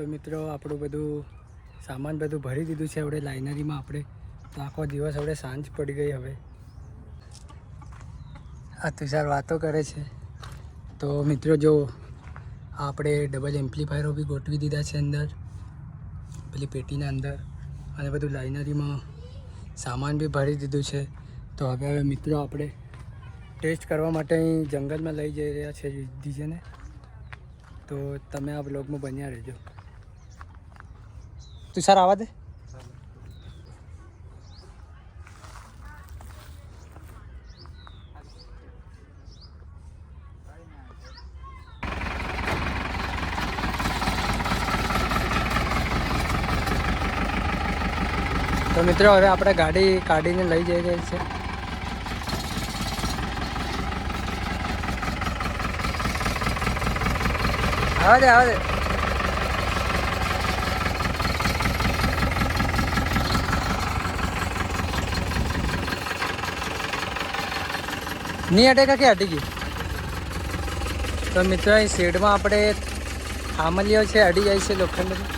તો મિત્રો આપણું બધું સામાન બધું ભરી દીધું છે હવે લાઇનરીમાં આપણે. તો આખો દિવસ હવે સાંજ પડી ગઈ. હવે આ તુષાર વાતો કરે છે. તો મિત્રો જો આપણે ડબલ એમ્પ્લીફાયરો બી ગોઠવી દીધા છે અંદર પેલી પેટીના અંદર, અને બધું લાઇનરીમાં સામાન બી ભરી દીધું છે. તો હવે મિત્રો આપણે ટેસ્ટ કરવા માટે અહીં જંગલમાં લઈ જઈ રહ્યા છે ડીજેને. તો તમે આ બ્લોગમાં બન્યા રહેજો. તુષાર આવા દે. તો મિત્રો હવે આપણે ગાડી કાઢીને લઈ જઈ રહી છે. આવા દે આવા દે. નહીં અટેકા કે અટી ગઈ? તો મિત્રો અહીં શેડમાં આપણે આમલીઓ છે, અડી જાય છે લોખંડની.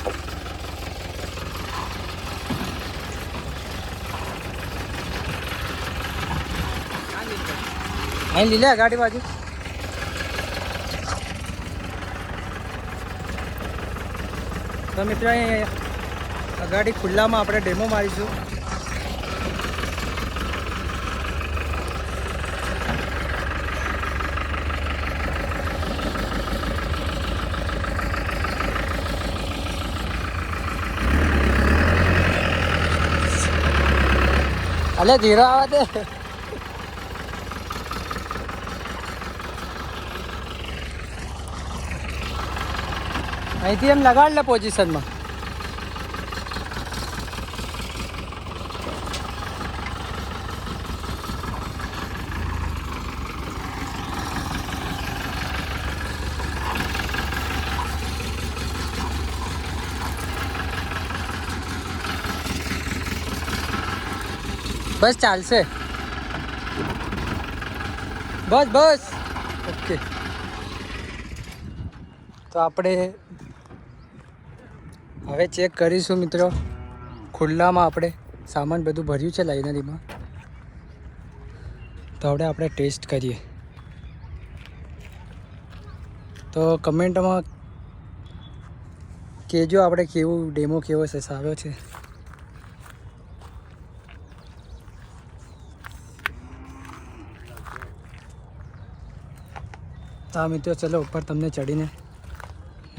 અહીં લીલે ગાડી બાજુ. તો મિત્રો અહીં ગાડી ખુલ્લામાં આપણે ડેમો મારીશું. અલે ધીરો આવા દે. અહીંથી એમ લગાડ લે પોઝિશનમાં. બસ ચાલશે. બસ બસ ઓકે. તો આપણે હવે ચેક કરીશું મિત્રો. ખુલ્લામાં આપણે સામાન બધું ભર્યું છે લાઇનરીમાં. તો હવે આપણે ટેસ્ટ કરીએ. તો કમેન્ટમાં કહેજો આપણે કેવું ડેમો કેવો છે, સારો છે. તો આ મિત્રો ચલો ઉપર તમને ચડીને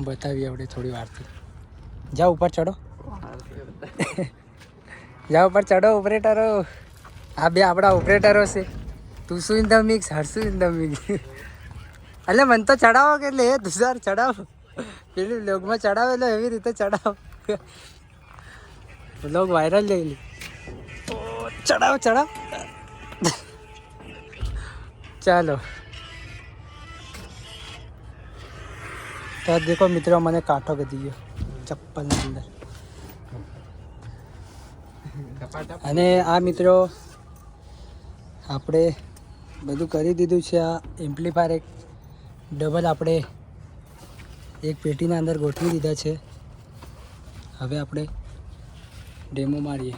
બતાવીએ આપણે થોડી વારથી. જાઓ ઉપર ચડો. જાઓ ઉપર ચડો ઓપરેટરો. આ બે આપણા ઓપરેટરો છે. તું શું ઇન ધ મિક્સ, હરશું ઇન ધ મિક્સ. એટલે મને તો ચડાવો કે એટલે એ તુષાર ચડાવો. પેલી બ્લોગમાં ચડાવેલો એવી રીતે ચડાવો. બ્લોગ વાયરલ લઈ લે. ચડાવો ચડાવો. ચાલો. તો દેખો મિત્રો મને કાંઠો ગધી ગયો ચપ્પલની અંદર. અને આ મિત્રો આપણે બધું કરી દીધું છે. આ એમ્પ્લીફાયર એક ડબલ આપણે એક પેટીના અંદર ગોઠવી દીધા છે. હવે આપણે ડેમો મારીએ.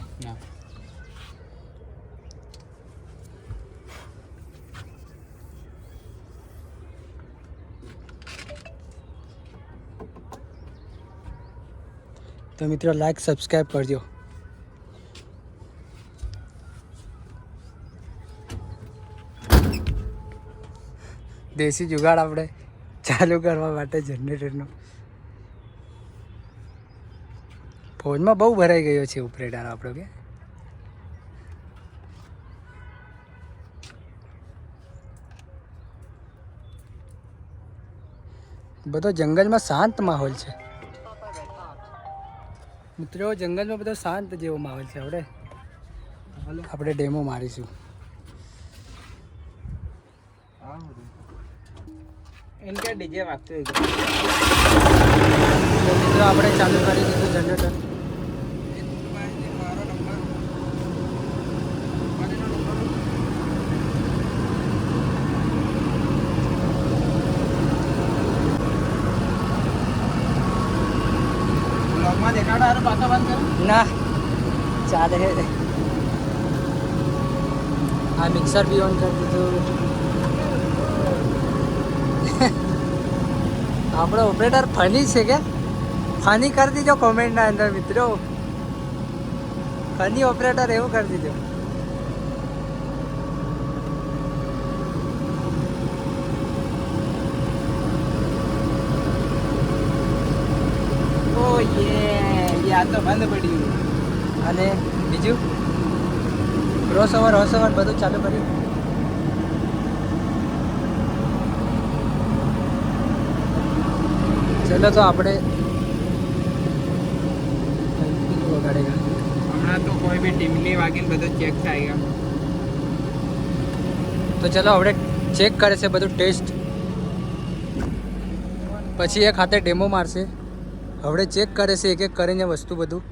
તો મિત્રો લાઈક સબસ્ક્રાઈબ કરજો. દેશી જુગાડ આપણે ચાલુ કરવા માટે જનરેટરનો. ફોનમાં બહુ ભરાઈ ગયો છે ઓપરેટર આપણો કે. બધો જંગલમાં શાંત માહોલ છે મિત્રો. જંગલમાં બધો શાંત જેવો માહોલ છે. હવે આપણે ડેમો મારીશું. इनका डीजे वागते हैं. તો મિત્રો આપણે ચાલુ કરી દીધું જનરેટર. બ્લોગમાં દેખાડો હારું પાછા બંધ કરો. ના ચાલે હે. આ મિક્સર બી ઓન કરી દીધું. આપણો ઓપરેટર ફની છે કે ફની કરી દીધો કોમેન્ટના અંદર મિત્રો. ફની ઓપરેટર એવું કરી દીધો. ઓ યે આ તો બંધ પડ્યું. અને બીજું ક્રોસ ઓવર બધું ચાલુ કર્યું. ચલો તો આપણે વગાડેગા. હમણાં તો કોઈ બી ટીમની વાગીને બધું ચેક થાય ગયા. તો ચલો આપણે ચેક કરે છે બધું ટેસ્ટ, પછી એક હાથે ડેમો મારશે. હવે ચેક કરે છે એક એક કરીને વસ્તુ બધું.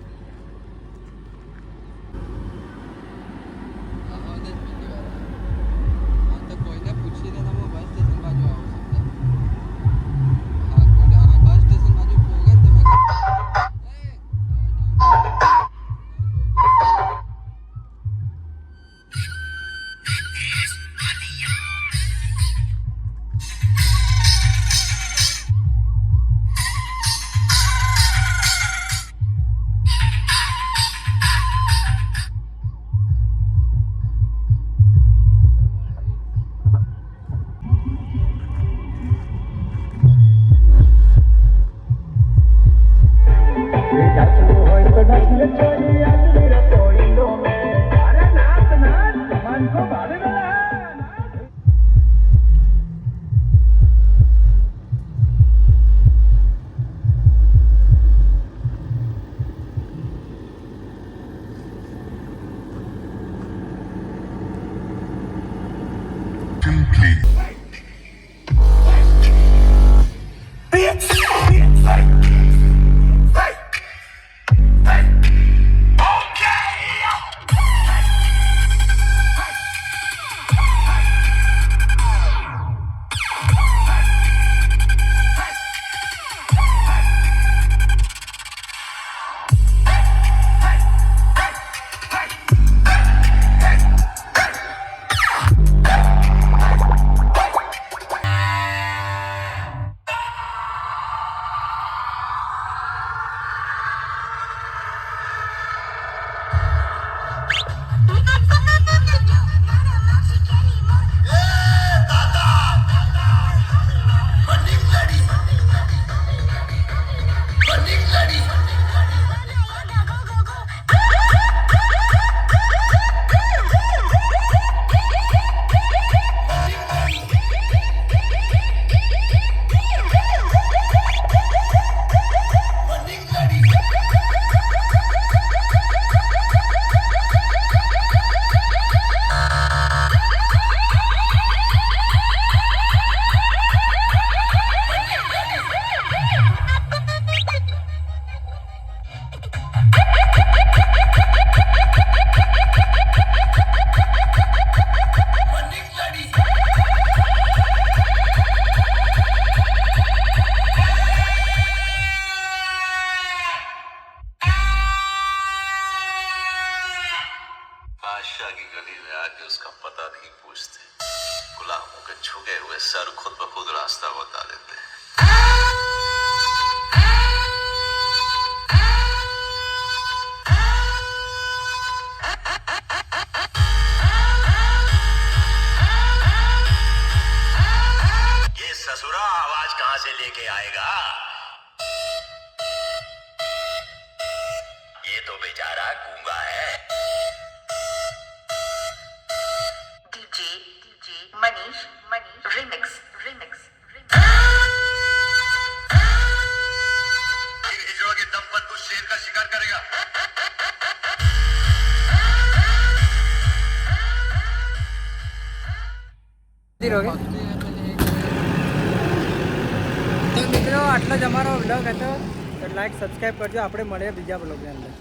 बादशाह की गली में आके उसका पता नहीं पूछते, गुलामों के झुके हुए सर खुद ब खुद रास्ता बता देते हैं। ये ससुरा आवाज कहां से लेके आएगा? ये तो बेचारा गूंगा है। Manish, remix. इन हिजड़ों के दम पर तू शेर का शिकार करेगा। તો મિત્રો આટલો જ અમારો વ્લોગ હતો. તો લાઈક સબસ્ક્રાઈબ કરજો. આપણે મળીએ બીજા વ્લોગની અંદર.